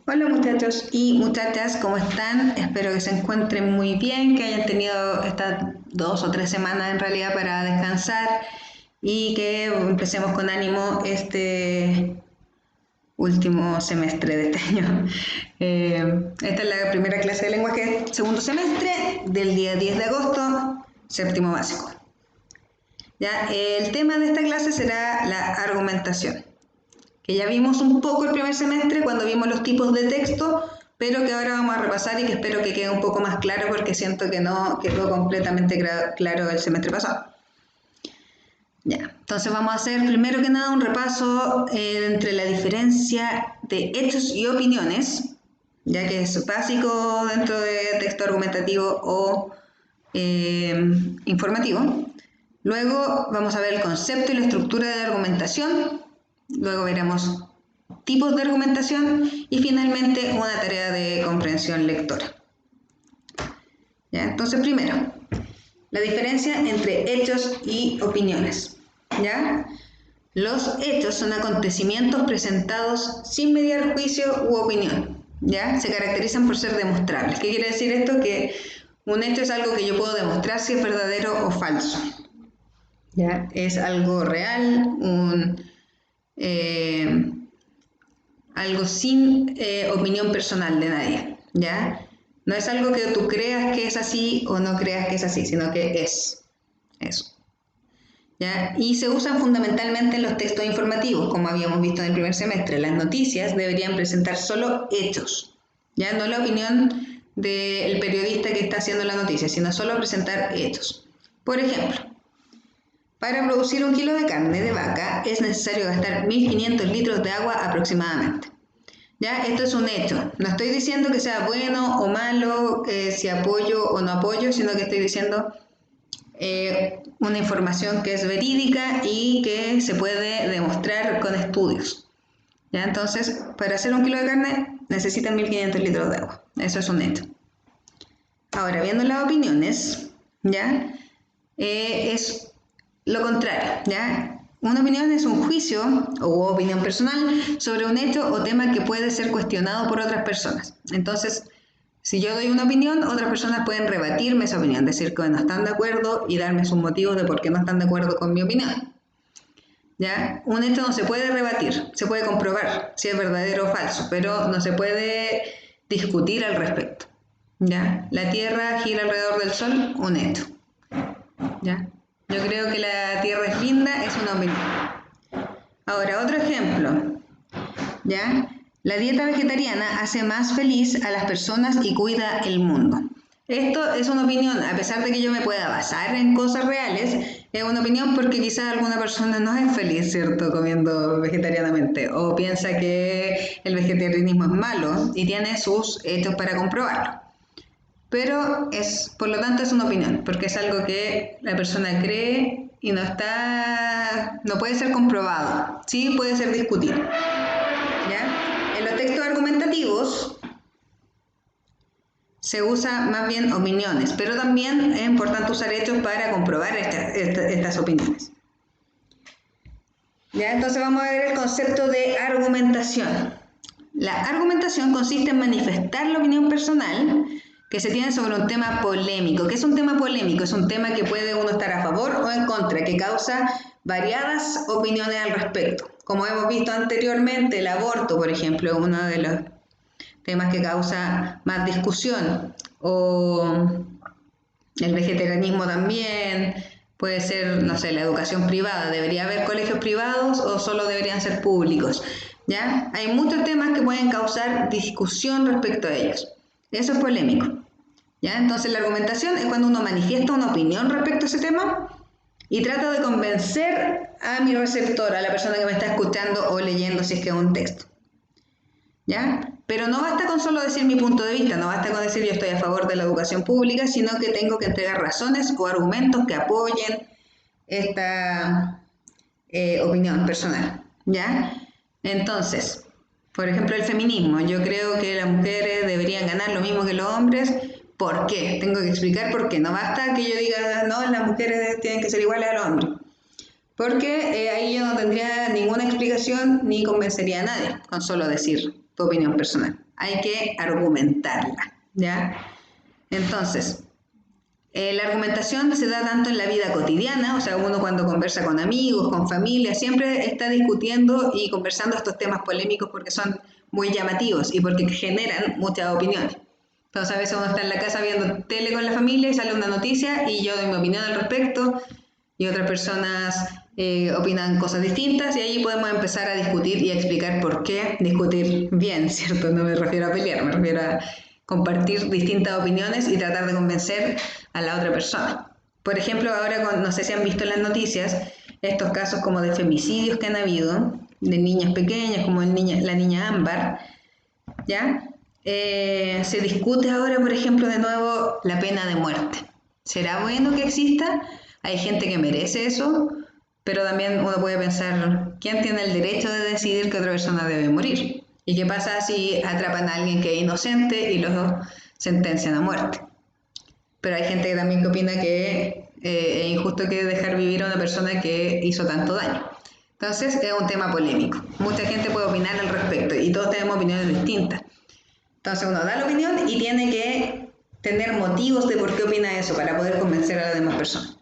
Hola muchachos y muchachas, ¿cómo están? Espero que se encuentren muy bien, que hayan tenido estas 2 o 3 semanas en realidad para descansar y que empecemos con ánimo este último semestre de este año. Esta es la primera clase de lenguaje, segundo semestre, del día 10 de agosto, séptimo básico. Ya, el tema de esta clase será la argumentación, que ya vimos un poco el primer semestre cuando vimos los tipos de texto, pero que ahora vamos a repasar y que espero que quede un poco más claro porque siento que no quedó completamente claro el semestre pasado. Ya, entonces vamos a hacer primero que nada un repaso entre la diferencia de hechos y opiniones, ya que es básico dentro de texto argumentativo o informativo. Luego vamos a ver el concepto y la estructura de la argumentación. Luego veremos tipos de argumentación y finalmente una tarea de comprensión lectora. ¿Ya? Entonces, primero, la diferencia entre hechos y opiniones. ¿Ya? Los hechos son acontecimientos presentados sin mediar juicio u opinión. ¿Ya? Se caracterizan por ser demostrables. ¿Qué quiere decir esto? Que un hecho es algo que yo puedo demostrar si es verdadero o falso. ¿Ya? Es algo real, algo sin opinión personal de nadie, ¿ya? No es algo que tú creas que es así o no creas que es así, sino que es eso, ¿ya? Y se usan fundamentalmente en los textos informativos, como habíamos visto en el primer semestre. Las noticias deberían presentar solo hechos, ¿ya? No la opinión del periodista que está haciendo la noticia, sino solo presentar hechos. Por ejemplo, para producir 1 kilo de carne de vaca es necesario gastar 1500 litros de agua aproximadamente. ¿Ya? Esto es un hecho. No estoy diciendo que sea bueno o malo, si apoyo o no apoyo, sino que estoy diciendo una información que es verídica y que se puede demostrar con estudios. ¿Ya? Entonces, para hacer 1 kilo de carne necesitan 1500 litros de agua. Eso es un hecho. Ahora, viendo las opiniones, ¿ya? Es lo contrario, ¿ya? Una opinión es un juicio o opinión personal sobre un hecho o tema que puede ser cuestionado por otras personas. Entonces, si yo doy una opinión, otras personas pueden rebatirme esa opinión, decir que no están de acuerdo y darme sus motivos de por qué no están de acuerdo con mi opinión. ¿Ya? Un hecho no se puede rebatir, se puede comprobar si es verdadero o falso, pero no se puede discutir al respecto. ¿Ya? La Tierra gira alrededor del Sol, un hecho. ¿Ya? Yo creo que la Tierra es linda, es una opinión. Ahora, otro ejemplo, ¿ya? La dieta vegetariana hace más feliz a las personas y cuida el mundo. Esto es una opinión, a pesar de que yo me pueda basar en cosas reales, es una opinión porque quizás alguna persona no es feliz, ¿cierto?, comiendo vegetarianamente, o piensa que el vegetarianismo es malo y tiene sus hechos para comprobarlo. Pero por lo tanto es una opinión, porque es algo que la persona cree y no puede ser comprobado, sí puede ser discutido. ¿Ya? En los textos argumentativos se usa más bien opiniones, pero también es importante usar hechos para comprobar estas opiniones. ¿Ya? Entonces vamos a ver el concepto de argumentación. La argumentación consiste en manifestar la opinión personal que se tiene sobre un tema polémico. ¿Qué es un tema polémico? Es un tema que puede uno estar a favor o en contra, que causa variadas opiniones al respecto. Como hemos visto anteriormente, el aborto, por ejemplo, es uno de los temas que causa más discusión, o el vegetarianismo también, puede ser, no sé, la educación privada, ¿debería haber colegios privados o solo deberían ser públicos? ¿Ya? Hay muchos temas que pueden causar discusión respecto a ellos. Eso es polémico. ¿Ya? Entonces la argumentación es cuando uno manifiesta una opinión respecto a ese tema y trata de convencer a mi receptor, a la persona que me está escuchando o leyendo si es que es un texto. ¿Ya? Pero no basta con solo decir mi punto de vista, no basta con decir yo estoy a favor de la educación pública, sino que tengo que entregar razones o argumentos que apoyen esta opinión personal, ¿ya? Entonces, por ejemplo, el feminismo. Yo creo que las mujeres deberían ganar lo mismo que los hombres. ¿Por qué? Tengo que explicar por qué. No basta que yo diga, no, las mujeres tienen que ser iguales a los hombres. Porque ahí yo no tendría ninguna explicación ni convencería a nadie con solo decir tu opinión personal. Hay que argumentarla, ¿ya? Entonces, la argumentación se da tanto en la vida cotidiana, o sea, uno cuando conversa con amigos, con familia, siempre está discutiendo y conversando estos temas polémicos porque son muy llamativos y porque generan muchas opiniones. Entonces, a veces uno está en la casa viendo tele con la familia y sale una noticia y yo doy mi opinión al respecto y otras personas opinan cosas distintas y ahí podemos empezar a discutir y a explicar por qué discutir bien, ¿cierto? No me refiero a pelear, me refiero a compartir distintas opiniones y tratar de convencer a la otra persona. Por ejemplo, ahora no sé si han visto en las noticias estos casos como de femicidios que han habido, de niñas pequeñas, como la niña Ámbar, ¿ya? Se discute ahora, por ejemplo, de nuevo la pena de muerte. ¿Será bueno que exista? Hay gente que merece eso, pero también uno puede pensar, ¿quién tiene el derecho de decidir que otra persona debe morir? ¿Y qué pasa si atrapan a alguien que es inocente y lo sentencian a muerte? Pero hay gente también que opina que es injusto que dejar vivir a una persona que hizo tanto daño. Entonces es un tema polémico. Mucha gente puede opinar al respecto y todos tenemos opiniones distintas. Entonces uno da la opinión y tiene que tener motivos de por qué opina eso para poder convencer a las demás personas.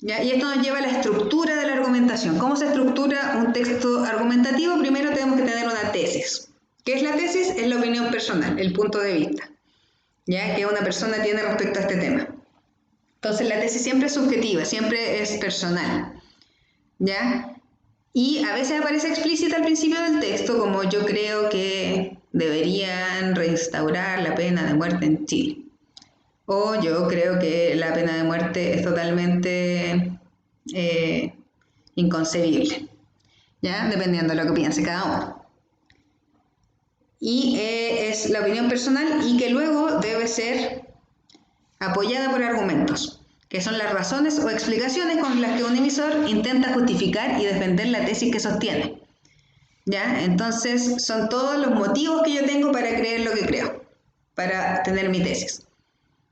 ¿Ya? Y esto nos lleva a la estructura de la argumentación. ¿Cómo se estructura un texto argumentativo? Primero tenemos que tener una tesis. ¿Qué es la tesis? Es la opinión personal, el punto de vista, ¿ya? Que una persona tiene respecto a este tema. Entonces la tesis siempre es subjetiva, siempre es personal, ¿ya? Y a veces aparece explícita al principio del texto, como yo creo que deberían reinstaurar la pena de muerte en Chile. O yo creo que la pena de muerte es totalmente inconcebible, ¿ya? Dependiendo de lo que piense cada uno. Y es la opinión personal y que luego debe ser apoyada por argumentos, que son las razones o explicaciones con las que un emisor intenta justificar y defender la tesis que sostiene, ¿ya? Entonces son todos los motivos que yo tengo para creer lo que creo, para tener mi tesis,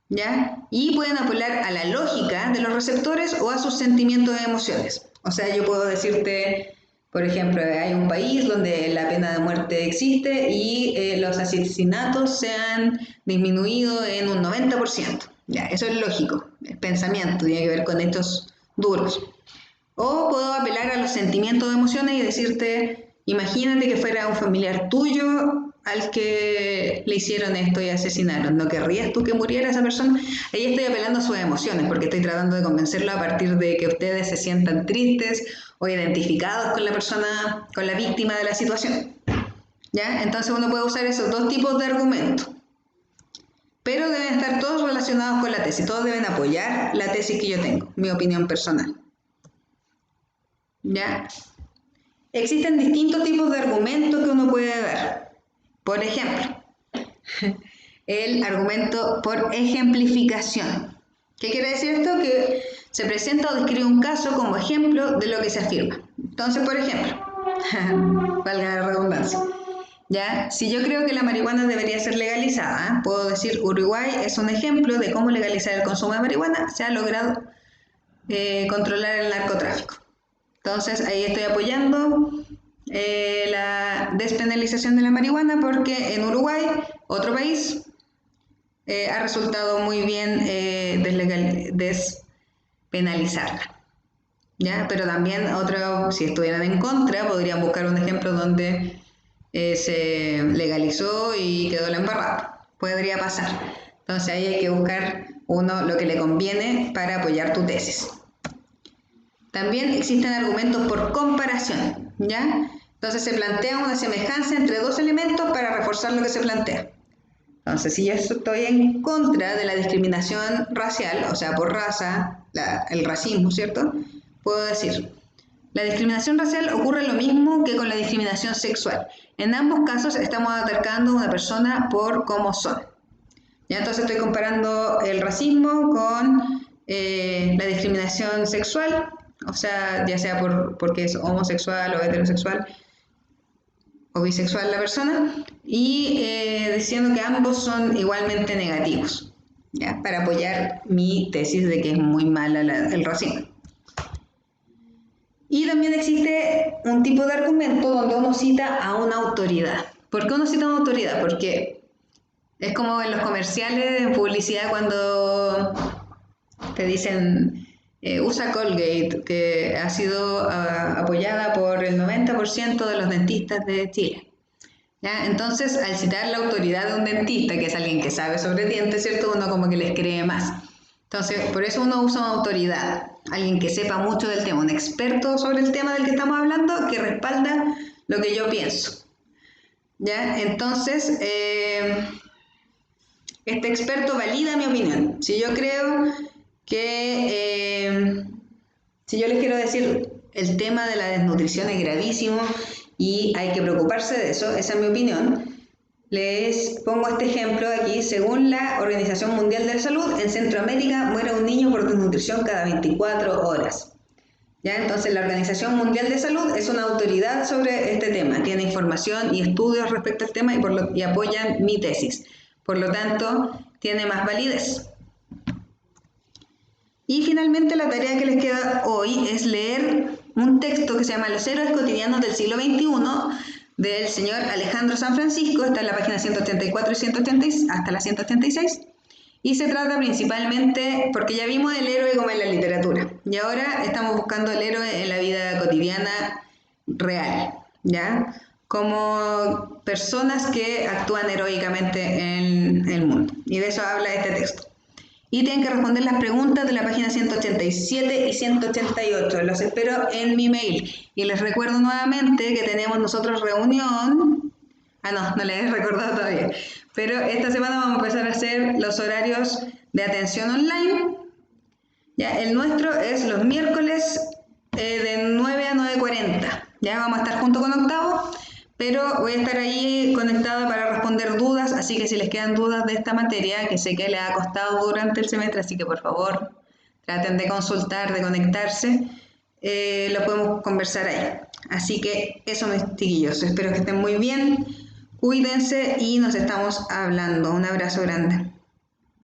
¿ya? Y pueden apelar a la lógica de los receptores o a sus sentimientos y emociones. O sea, yo puedo decirte, por ejemplo, hay un país donde la pena de muerte existe y los asesinatos se han disminuido en un 90%. Ya, eso es lógico, es pensamiento, tiene que ver con hechos duros. O puedo apelar a los sentimientos o emociones y decirte, imagínate que fuera un familiar tuyo al que le hicieron esto y asesinaron. ¿No querrías tú que muriera esa persona? Ahí estoy apelando a sus emociones porque estoy tratando de convencerlo a partir de que ustedes se sientan tristes o identificados con la persona, con la víctima de la situación, ¿ya? Entonces uno puede usar esos dos tipos de argumentos. Pero deben estar todos relacionados con la tesis, todos deben apoyar la tesis que yo tengo, mi opinión personal, ¿ya? Existen distintos tipos de argumentos que uno puede dar. Por ejemplo, el argumento por ejemplificación. ¿Qué quiere decir esto? Que se presenta o describe un caso como ejemplo de lo que se afirma. Entonces, por ejemplo, valga la redundancia, ¿ya? Si yo creo que la marihuana debería ser legalizada, puedo decir Uruguay es un ejemplo de cómo legalizar el consumo de marihuana se ha logrado controlar el narcotráfico. Entonces ahí estoy apoyando la despenalización de la marihuana porque en Uruguay, otro país, ha resultado muy bien despenalizarla, ¿ya? Pero también si estuvieran en contra, podrían buscar un ejemplo donde se legalizó y quedó la embarrada. Podría pasar. Entonces ahí hay que buscar lo que le conviene para apoyar tu tesis. También existen argumentos por comparación, ¿ya? Entonces se plantea una semejanza entre dos elementos para reforzar lo que se plantea. Entonces, si yo estoy en contra de la discriminación racial, o sea, por raza, el racismo, ¿cierto? Puedo decir, la discriminación racial ocurre lo mismo que con la discriminación sexual. En ambos casos estamos atacando a una persona por cómo son. ¿Ya? Entonces estoy comparando el racismo con la discriminación sexual, o sea, ya sea porque es homosexual o heterosexual o bisexual la persona, y diciendo que ambos son igualmente negativos, ¿ya? Para apoyar mi tesis de que es muy mala el racismo. Y también existe un tipo de argumento donde uno cita a una autoridad. ¿Por qué uno cita a una autoridad? Porque es como en los comerciales, en publicidad, cuando te dicen usa Colgate, que ha sido apoyada por el 90% de los dentistas de Chile. ¿Ya? Entonces, al citar la autoridad de un dentista, que es alguien que sabe sobre dientes, ¿cierto? Uno como que les cree más. Entonces, por eso uno usa una autoridad, alguien que sepa mucho del tema, un experto sobre el tema del que estamos hablando, que respalda lo que yo pienso. ¿Ya? Entonces, este experto valida mi opinión. Si yo creo que, si yo les quiero decir, el tema de la desnutrición es gravísimo y hay que preocuparse de eso, esa es mi opinión. Les pongo este ejemplo aquí. Según la Organización Mundial de la Salud, en Centroamérica muere un niño por desnutrición cada 24 horas. ¿Ya? Entonces, la Organización Mundial de Salud es una autoridad sobre este tema. Tiene información y estudios respecto al tema y apoyan mi tesis. Por lo tanto, tiene más validez. Y finalmente, la tarea que les queda hoy es leer un texto que se llama Los héroes cotidianos del siglo XXI, del señor Alejandro San Francisco. Está en la página 184 y 186, hasta la 186, y se trata principalmente, porque ya vimos el héroe como en la literatura, y ahora estamos buscando el héroe en la vida cotidiana real, ¿ya? Como personas que actúan heroicamente en el mundo, y de eso habla este texto. Y tienen que responder las preguntas de la página 187 y 188. Los espero en mi mail. Y les recuerdo nuevamente que tenemos nosotros reunión. No les he recordado todavía. Pero esta semana vamos a empezar a hacer los horarios de atención online. Ya, el nuestro es los miércoles de 9 a 9:40. Ya vamos a estar junto con octavo, pero voy a estar ahí conectada para responder dudas, así que si les quedan dudas de esta materia, que sé que les ha costado durante el semestre, así que por favor traten de consultar, de conectarse, lo podemos conversar ahí. Así que eso, mis chiquillos, espero que estén muy bien, cuídense y nos estamos hablando. Un abrazo grande.